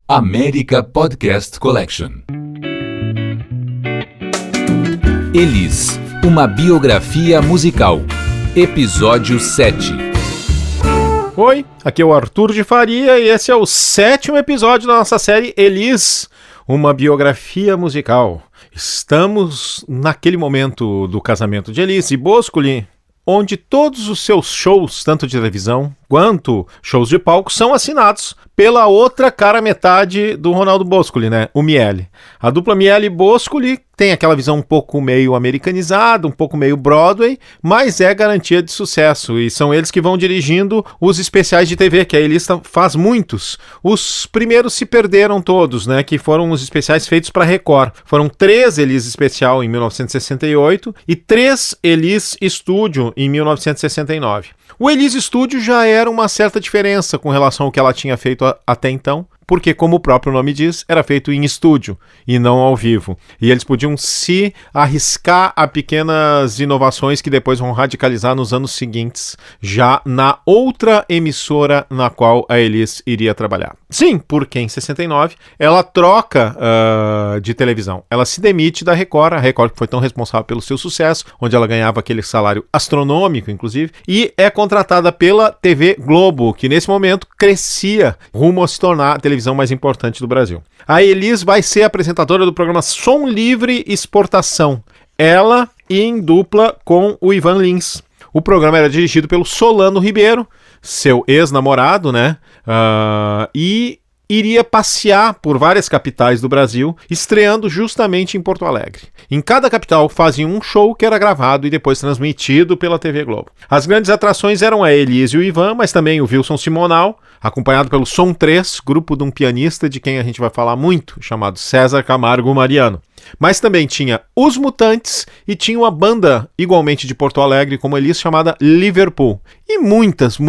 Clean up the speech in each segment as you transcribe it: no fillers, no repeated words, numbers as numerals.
América Podcast Collection. Elis, uma biografia musical. Episódio 7. Oi, aqui é o Arthur de Faria e esse é o 7º episódio da nossa série Elis, uma biografia musical. Estamos naquele momento do casamento de Elis e Boscoli, onde todos os seus shows, tanto de televisão quanto shows de palco, são assinados pela outra cara metade do Ronaldo Boscoli, né? O Miele. A dupla Miele e Boscoli tem aquela visão um pouco meio americanizada, um pouco meio Broadway, mas é garantia de sucesso. E são eles que vão dirigindo os especiais de TV, que a Elis faz muitos. Os primeiros se perderam todos, né? Que foram os especiais feitos para Record. Foram 3 Elis Especial em 1968 e 3 Elis Estúdio em 1969. O Elis Estúdio já era uma certa diferença com relação ao que ela tinha feito até então, porque, como o próprio nome diz, era feito em estúdio e não ao vivo. E eles podiam se arriscar a pequenas inovações que depois vão radicalizar nos anos seguintes, já na outra emissora na qual a Elis iria trabalhar. Sim, porque em 69 ela troca de televisão. Ela se demite da Record, a Record que foi tão responsável pelo seu sucesso, onde ela ganhava aquele salário astronômico, inclusive, e é contratada pela TV Globo, que nesse momento crescia rumo a se tornar a televisão mais importante do Brasil. A Elis vai ser apresentadora do programa Som Livre Exportação. Ela em dupla com o Ivan Lins. O programa era dirigido pelo Solano Ribeiro, seu ex-namorado, né? E iria passear por várias capitais do Brasil, estreando justamente em Porto Alegre. Em cada capital fazia um show que era gravado e depois transmitido pela TV Globo. As grandes atrações eram a Elis e o Ivan, mas também o Wilson Simonal, acompanhado pelo Som 3, grupo de um pianista de quem a gente vai falar muito, chamado César Camargo Mariano. Mas também tinha Os Mutantes e tinha uma banda igualmente de Porto Alegre, como Elis, chamada Liverpool. E muitas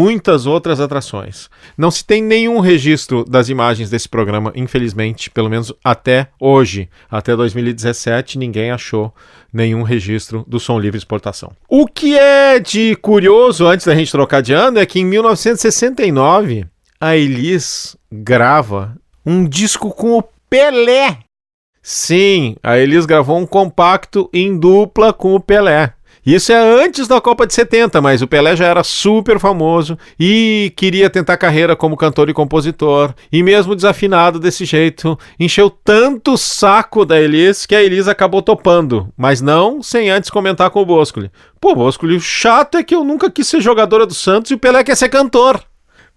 outras atrações. Não se tem nenhum registro das imagens desse programa, infelizmente, pelo menos até hoje. Até 2017, ninguém achou nenhum registro do Som Livre Exportação. O que é de curioso, antes da gente trocar de ano, é que em 1969, a Elis grava um disco com o Pelé. Sim, a Elis gravou um compacto em dupla com o Pelé. Isso é antes da Copa de 70, mas o Pelé já era super famoso e queria tentar carreira como cantor e compositor. E mesmo desafinado desse jeito, encheu tanto o saco da Elis que a Elis acabou topando. Mas não sem antes comentar com o Boscoli. Pô, Boscoli, o chato é que eu nunca quis ser jogadora do Santos e o Pelé quer ser cantor.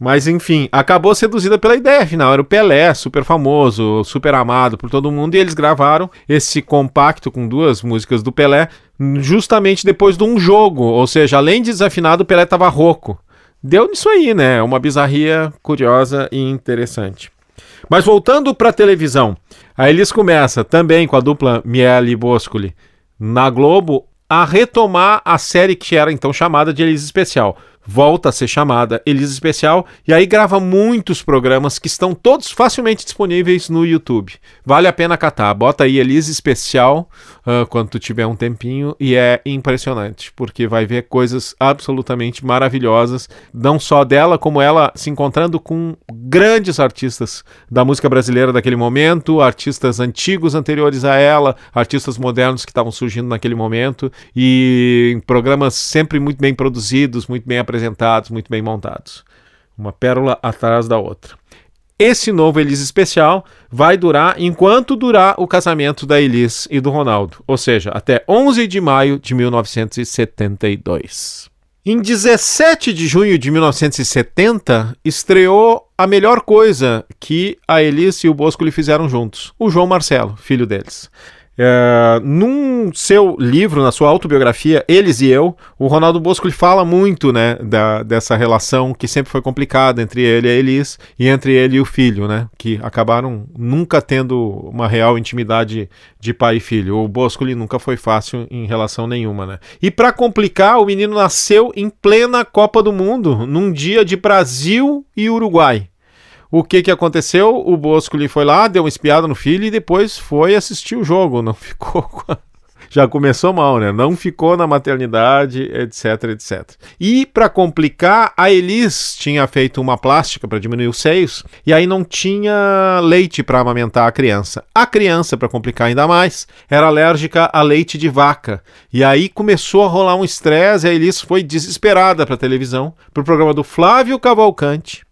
Mas enfim, acabou seduzida pela ideia, afinal era o Pelé, super famoso, super amado por todo mundo, e eles gravaram esse compacto com 2 músicas do Pelé justamente depois de um jogo, ou seja, além de desafinado, o Pelé estava rouco. Deu nisso aí, né? Uma bizarria curiosa e interessante. Mas voltando para a televisão, a Elis começa também com a dupla Miele e Boscoli na Globo a retomar a série que era então chamada de Elis Especial. Volta a ser chamada Elis Especial e aí grava muitos programas que estão todos facilmente disponíveis no YouTube. Vale a pena catar. Bota aí Elis Especial quando tu tiver um tempinho e é impressionante, porque vai ver coisas absolutamente maravilhosas, não só dela, como ela se encontrando com grandes artistas da música brasileira daquele momento, artistas antigos anteriores a ela, artistas modernos que estavam surgindo naquele momento e em programas sempre muito bem produzidos, muito bem apresentados, muito bem montados. Uma pérola atrás da outra. Esse novo Elis Especial vai durar enquanto durar o casamento da Elis e do Ronaldo, ou seja, até 11 de maio de 1972. Em 17 de junho de 1970, estreou a melhor coisa que a Elis e o Boscoli fizeram juntos, o João Marcelo, filho deles. Num seu livro, na sua autobiografia, Eles e Eu, o Ronaldo Boscoli fala muito, né, dessa relação que sempre foi complicada entre ele e a Elis e entre ele e o filho, né, que acabaram nunca tendo uma real intimidade de pai e filho. O Boscoli nunca foi fácil em relação nenhuma, né. E para complicar, o menino nasceu em plena Copa do Mundo, num dia de Brasil e Uruguai. O que aconteceu? O Boscoli foi lá, deu uma espiada no filho e depois foi assistir o jogo. Não ficou com a já começou mal, né? Não ficou na maternidade, etc, etc. E para complicar, a Elis tinha feito uma plástica para diminuir os seios e aí não tinha leite para amamentar a criança. A criança, para complicar ainda mais, era alérgica a leite de vaca. E aí começou a rolar um estresse e a Elis foi desesperada para a televisão, para o programa do Flávio Cavalcante,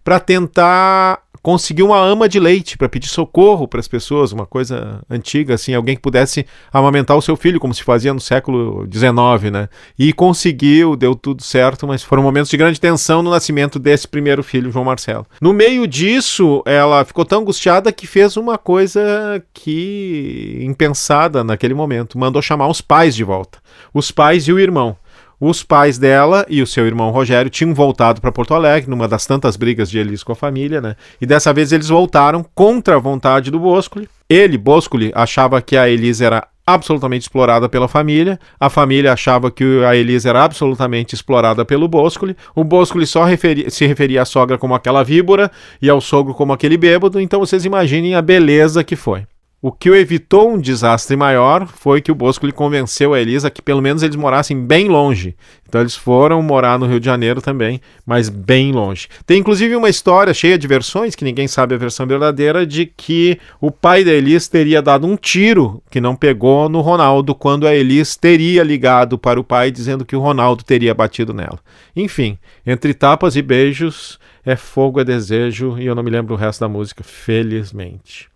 para tentar conseguir uma ama de leite, para pedir socorro para as pessoas, uma coisa antiga, assim, alguém que pudesse amamentar o seu filho, como se fazia no século XIX, né? E conseguiu, deu tudo certo, mas foram momentos de grande tensão no nascimento desse primeiro filho, João Marcelo. No meio disso, ela ficou tão angustiada que fez uma coisa que impensada naquele momento, mandou chamar os pais de volta, os pais e o irmão. Os pais dela e o seu irmão Rogério tinham voltado para Porto Alegre, numa das tantas brigas de Elis com a família, né? E dessa vez eles voltaram contra a vontade do Boscoli. Ele, Boscoli, achava que a Elis era absolutamente explorada pela família, a família achava que a Elis era absolutamente explorada pelo Boscoli, o Boscoli só se referia à sogra como aquela víbora e ao sogro como aquele bêbado, então vocês imaginem a beleza que foi. O que evitou um desastre maior foi que o Boscoli convenceu a Elisa que pelo menos eles morassem bem longe. Então eles foram morar no Rio de Janeiro também, mas bem longe. Tem inclusive uma história cheia de versões, que ninguém sabe a versão verdadeira, de que o pai da Elis teria dado um tiro que não pegou no Ronaldo, quando a Elis teria ligado para o pai dizendo que o Ronaldo teria batido nela. Enfim, entre tapas e beijos, é fogo, é desejo, e eu não me lembro o resto da música, felizmente.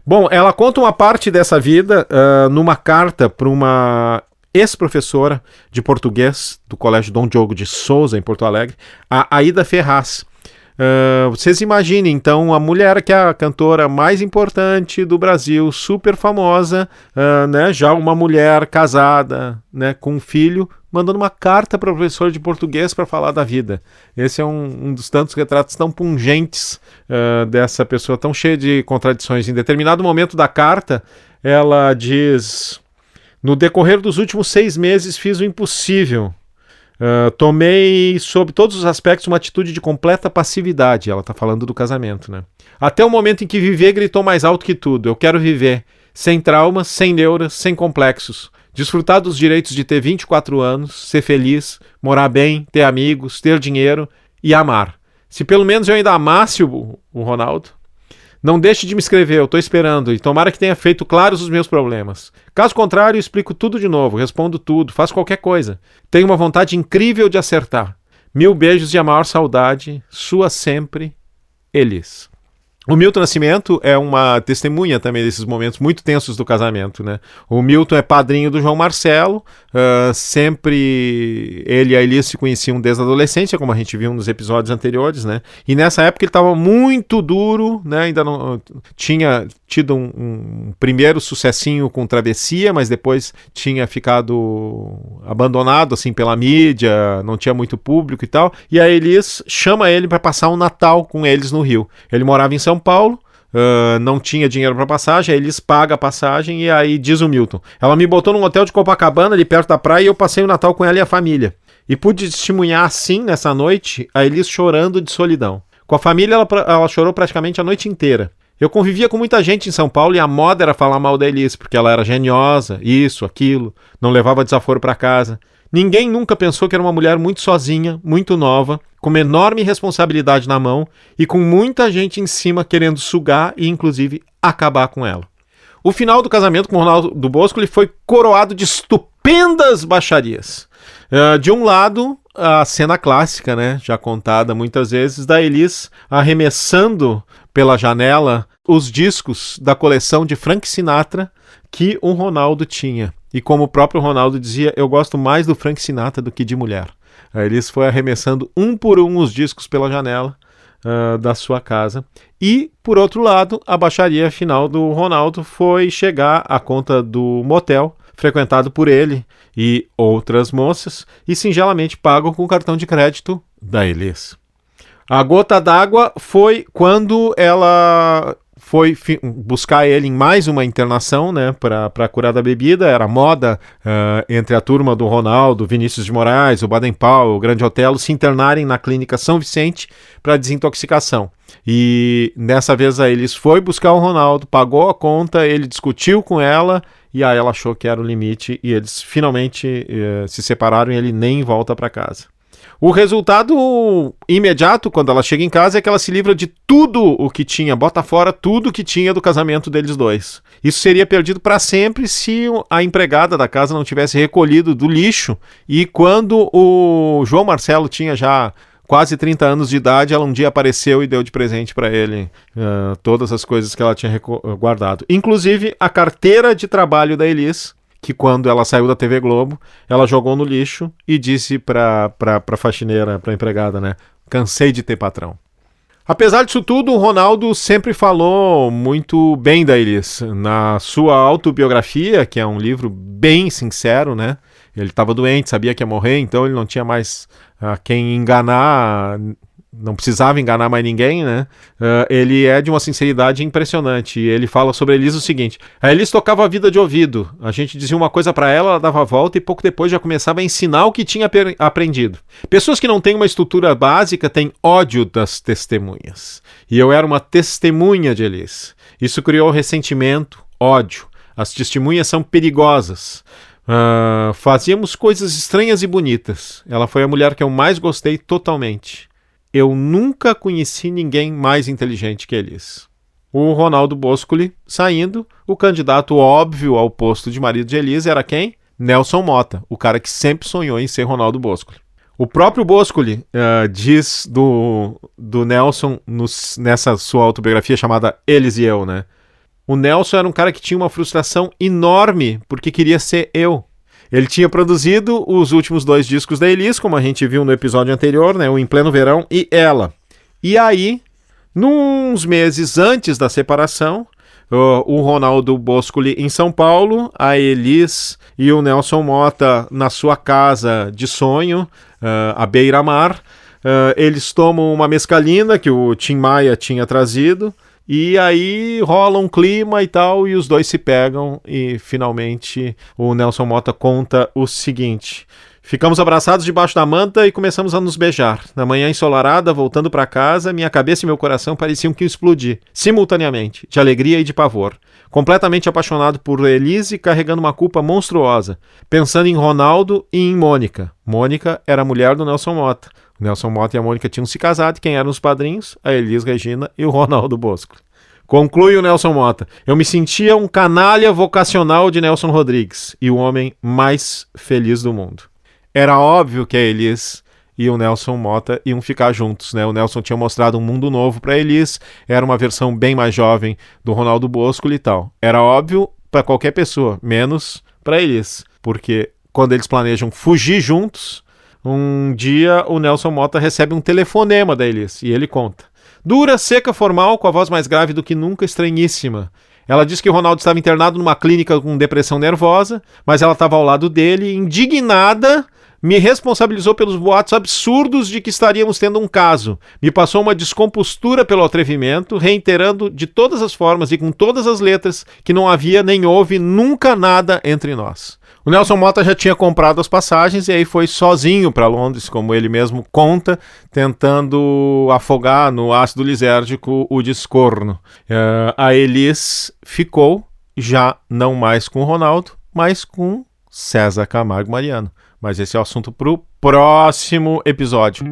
Bom, ela conta uma parte dessa vida numa carta para uma ex-professora de português do Colégio Dom Diogo de Souza, em Porto Alegre, a Aida Ferraz. Vocês imaginem, então, a mulher que é a cantora mais importante do Brasil, super famosa, né, já uma mulher casada, né, com um filho, mandando uma carta para o professor de português para falar da vida. Esse é um dos tantos retratos tão pungentes dessa pessoa, tão cheia de contradições. Em determinado momento da carta, ela diz: no decorrer dos últimos 6 meses fiz o impossível. Tomei, sob todos os aspectos, uma atitude de completa passividade. Ela está falando do casamento, né? Até o momento em que viver gritou mais alto que tudo. Eu quero viver sem traumas, sem neuras, sem complexos. Desfrutar dos direitos de ter 24 anos, ser feliz, morar bem, ter amigos, ter dinheiro e amar. Se pelo menos eu ainda amasse o Ronaldo. Não deixe de me escrever, eu estou esperando, e tomara que tenha feito claros os meus problemas. Caso contrário, eu explico tudo de novo, respondo tudo, faço qualquer coisa. Tenho uma vontade incrível de acertar. 1000 beijos e a maior saudade, sua sempre, Elis. O Milton Nascimento é uma testemunha também desses momentos muito tensos do casamento, né? O Milton é padrinho do João Marcelo, sempre ele e a Elis se conheciam desde a adolescência, como a gente viu nos episódios anteriores, né? E nessa época ele estava muito duro, né? Ainda não tinha tido um primeiro sucessinho com Travessia, mas depois tinha ficado abandonado assim pela mídia, não tinha muito público e tal. E a Elis chama ele para passar um Natal com eles no Rio. Ele morava em São Paulo, não tinha dinheiro para passagem, aí eles pagam a passagem e aí diz o Milton: ela me botou num hotel de Copacabana, ali perto da praia, e eu passei o Natal com ela e a família. E pude testemunhar assim, nessa noite, a Elis chorando de solidão. Com a família ela chorou praticamente a noite inteira. Eu convivia com muita gente em São Paulo e a moda era falar mal da Elis, porque ela era geniosa, isso, aquilo, não levava desaforo para casa. Ninguém nunca pensou que era uma mulher muito sozinha, muito nova, com uma enorme responsabilidade na mão e com muita gente em cima querendo sugar e, inclusive, acabar com ela. O final do casamento com o Ronaldo Boscoli foi coroado de estupendas baixarias. De um lado, a cena clássica, né, já contada muitas vezes, da Elis arremessando pela janela os discos da coleção de Frank Sinatra que o Ronaldo tinha. E como o próprio Ronaldo dizia, eu gosto mais do Frank Sinatra do que de mulher. A Elis foi arremessando um por um os discos pela janela da sua casa. E, por outro lado, a baixaria final do Ronaldo foi chegar à conta do motel, frequentado por ele e outras moças, e singelamente pago com o cartão de crédito da Elis. A gota d'água foi quando ela foi buscar ele em mais uma internação, né, para curar da bebida. Era moda entre a turma do Ronaldo, Vinícius de Moraes, o Baden-Powell, o Grande Otelo, se internarem na clínica São Vicente para desintoxicação. E nessa vez a Elis foi buscar o Ronaldo, pagou a conta, ele discutiu com ela e aí ela achou que era o limite e eles finalmente se separaram e ele nem volta para casa. O resultado imediato, quando ela chega em casa, é que ela se livra de tudo o que tinha, bota fora tudo que tinha do casamento deles dois. Isso seria perdido para sempre se a empregada da casa não tivesse recolhido do lixo. E quando o João Marcelo tinha já quase 30 anos de idade, ela um dia apareceu e deu de presente para ele todas as coisas que ela tinha guardado. Inclusive a carteira de trabalho da Elis, que quando ela saiu da TV Globo, ela jogou no lixo e disse pra faxineira, pra empregada, né? Cansei de ter patrão. Apesar disso tudo, o Ronaldo sempre falou muito bem da Elis. Na sua autobiografia, que é um livro bem sincero, né? Ele estava doente, sabia que ia morrer, então ele não tinha mais quem enganar, não precisava enganar mais ninguém, né? Ele é de uma sinceridade impressionante. E ele fala sobre a Elis o seguinte: a Elis tocava a vida de ouvido. A gente dizia uma coisa para ela, ela dava a volta e pouco depois já começava a ensinar o que tinha aprendido. Pessoas que não têm uma estrutura básica têm ódio das testemunhas. E eu era uma testemunha de Elis. Isso criou ressentimento, ódio. As testemunhas são perigosas. Fazíamos coisas estranhas e bonitas. Ela foi a mulher que eu mais gostei totalmente. Eu nunca conheci ninguém mais inteligente que Elis. O Ronaldo Boscoli saindo, o candidato óbvio ao posto de marido de Elis era quem? Nelson Motta, o cara que sempre sonhou em ser Ronaldo Boscoli. O próprio Boscoli diz do Nelson nessa sua autobiografia chamada Elis e Eu, né? O Nelson era um cara que tinha uma frustração enorme porque queria ser eu. Ele tinha produzido os últimos 2 discos da Elis, como a gente viu no episódio anterior, né? O Em Pleno Verão e Ela. E aí, nos meses antes da separação, o Ronaldo Boscoli em São Paulo, a Elis e o Nelson Motta na sua casa de sonho, à beira-mar, eles tomam uma mescalina que o Tim Maia tinha trazido, e aí rola um clima e tal, e os dois se pegam e finalmente o Nelson Motta conta o seguinte: ficamos abraçados debaixo da manta e começamos a nos beijar. Na manhã ensolarada, voltando para casa, minha cabeça e meu coração pareciam que iam explodir, simultaneamente, de alegria e de pavor. Completamente apaixonado por Elise, carregando uma culpa monstruosa, pensando em Ronaldo e em Mônica. Mônica era a mulher do Nelson Motta. O Nelson Motta e a Mônica tinham se casado, e quem eram os padrinhos? A Elis Regina e o Ronaldo Boscoli. Conclui o Nelson Motta: eu me sentia um canalha vocacional de Nelson Rodrigues e o homem mais feliz do mundo. Era óbvio que a Elis e o Nelson Motta iam ficar juntos, né? O Nelson tinha mostrado um mundo novo para a Elis, era uma versão bem mais jovem do Ronaldo Boscoli e tal. Era óbvio para qualquer pessoa, menos para a Elis, porque quando eles planejam fugir juntos, um dia o Nelson Motta recebe um telefonema da Elis e ele conta. Dura, seca, formal, com a voz mais grave do que nunca, estranhíssima. Ela diz que o Ronaldo estava internado numa clínica com depressão nervosa, mas ela estava ao lado dele, indignada, me responsabilizou pelos boatos absurdos de que estaríamos tendo um caso. Me passou uma descompostura pelo atrevimento, reiterando de todas as formas e com todas as letras que não havia nem houve nunca nada entre nós. O Nelson Motta já tinha comprado as passagens e aí foi sozinho para Londres, como ele mesmo conta, tentando afogar no ácido lisérgico o descorno. A Elis ficou, já não mais com o Ronaldo, mas com César Camargo Mariano. Mas esse é o assunto para o próximo episódio.